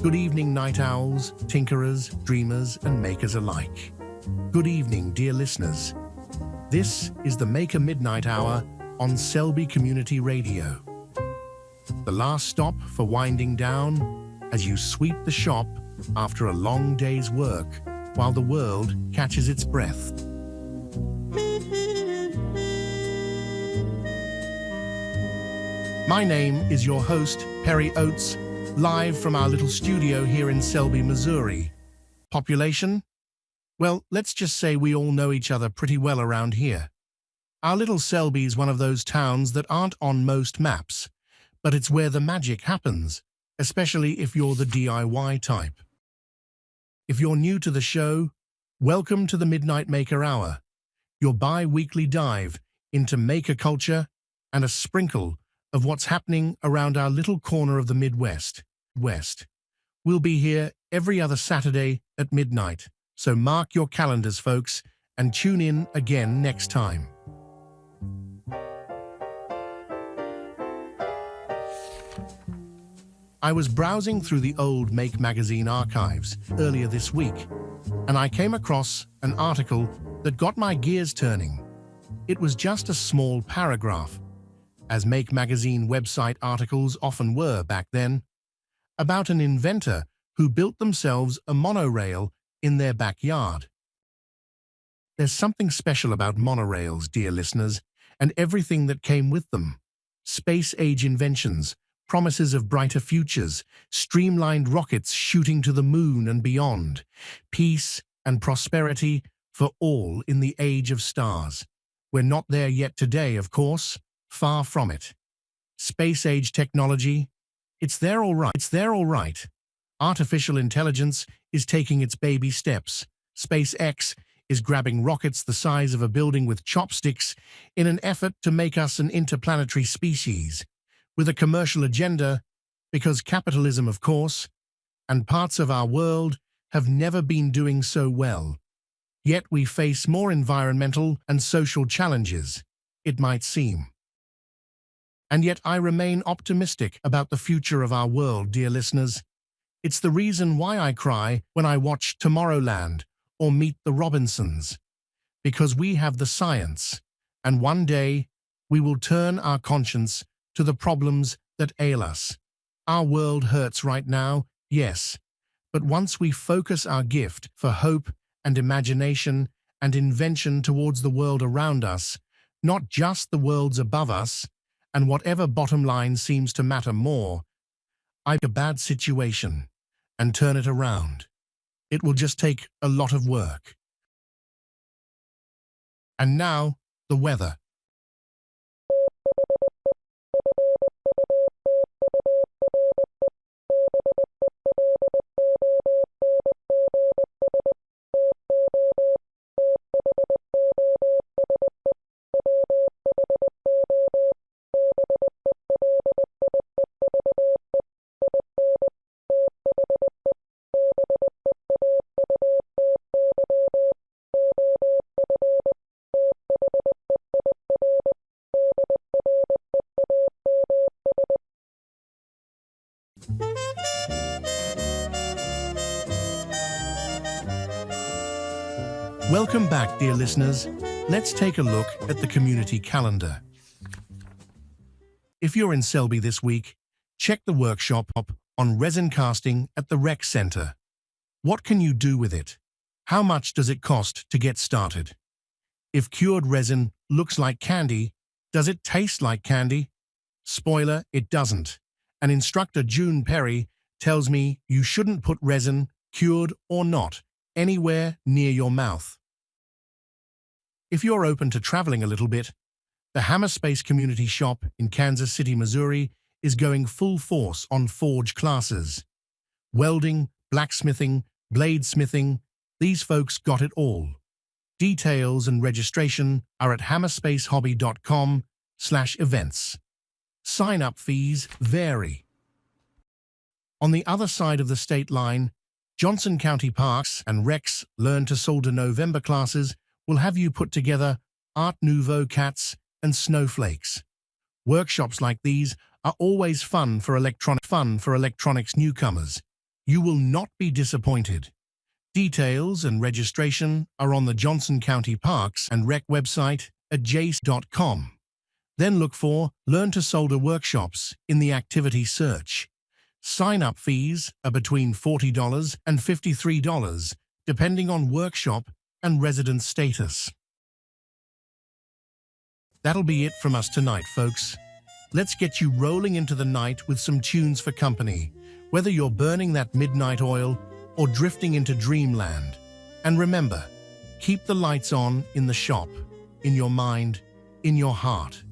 Good evening, night owls, tinkerers, dreamers, and makers alike. Good evening, dear listeners. This is the Maker Midnight Hour on Selby Community Radio. The last stop for winding down as you sweep the shop after a long day's work while the world catches its breath. My name is your host, Perry Oates, live from our little studio here in Selby, Missouri. Population? Well, let's just say we all know each other pretty well around here. Our little Selby's one of those towns that aren't on most maps, but it's where the magic happens, especially if you're the DIY type. If you're new to the show, welcome to the Midnight Maker Hour, your bi-weekly dive into maker culture and a sprinkle of what's happening around our little corner of the Midwest. We'll be here every other Saturday at midnight, so mark your calendars, folks, and tune in again next time. I was browsing through the old Make magazine archives earlier this week, and I came across an article that got my gears turning. It was just a small paragraph, as Make magazine website articles often were back then, about an inventor who built themselves a monorail in their backyard. There's something special about monorails, dear listeners, and everything that came with them. Space-age inventions, promises of brighter futures, streamlined rockets shooting to the moon and beyond, peace and prosperity for all in the age of stars. We're not there yet today, of course, far from it. Space-age technology, it's there all right. Artificial intelligence is taking its baby steps. SpaceX is grabbing rockets the size of a building with chopsticks in an effort to make us an interplanetary species, with a commercial agenda, because capitalism, of course, and parts of our world have never been doing so well. Yet we face more environmental and social challenges, it might seem. And yet I remain optimistic about the future of our world, dear listeners. It's the reason why I cry when I watch Tomorrowland or Meet the Robinsons, because we have the science, and one day we will turn our conscience to the problems that ail us. Our world hurts right now, yes, but once we focus our gift for hope and imagination and invention towards the world around us, not just the worlds above us, and whatever bottom line seems to matter more, I make a bad situation and turn it around. It will just take a lot of work. And now, the weather. Welcome back, dear listeners. Let's take a look at the community calendar. If you're in Selby this week, check the workshop on resin casting at the Rec Center. What can you do with it? How much does it cost to get started? If cured resin looks like candy, does it taste like candy? Spoiler, it doesn't. And instructor June Perry tells me you shouldn't put resin, cured or not, anywhere near your mouth. If you're open to traveling a little bit, the Hammerspace Community Shop in Kansas City, Missouri is going full force on forge classes. Welding, blacksmithing, bladesmithing, these folks got it all. Details and registration are at hammerspacehobby.com/events. Sign-up fees vary. On the other side of the state line, Johnson County Parks and Recs Learn to Solder November classes will have you put together Art Nouveau cats and snowflakes. Workshops like these are always fun for electronics newcomers. You will not be disappointed. Details and registration are on the Johnson County Parks and Rec website at jace.com. Then look for Learn to Solder workshops in the activity search. Sign-up fees are between $40 and $53, depending on workshop and resident status. That'll be it from us tonight, folks. Let's get you rolling into the night with some tunes for company, whether you're burning that midnight oil or drifting into dreamland. And remember, keep the lights on in the shop, in your mind, in your heart.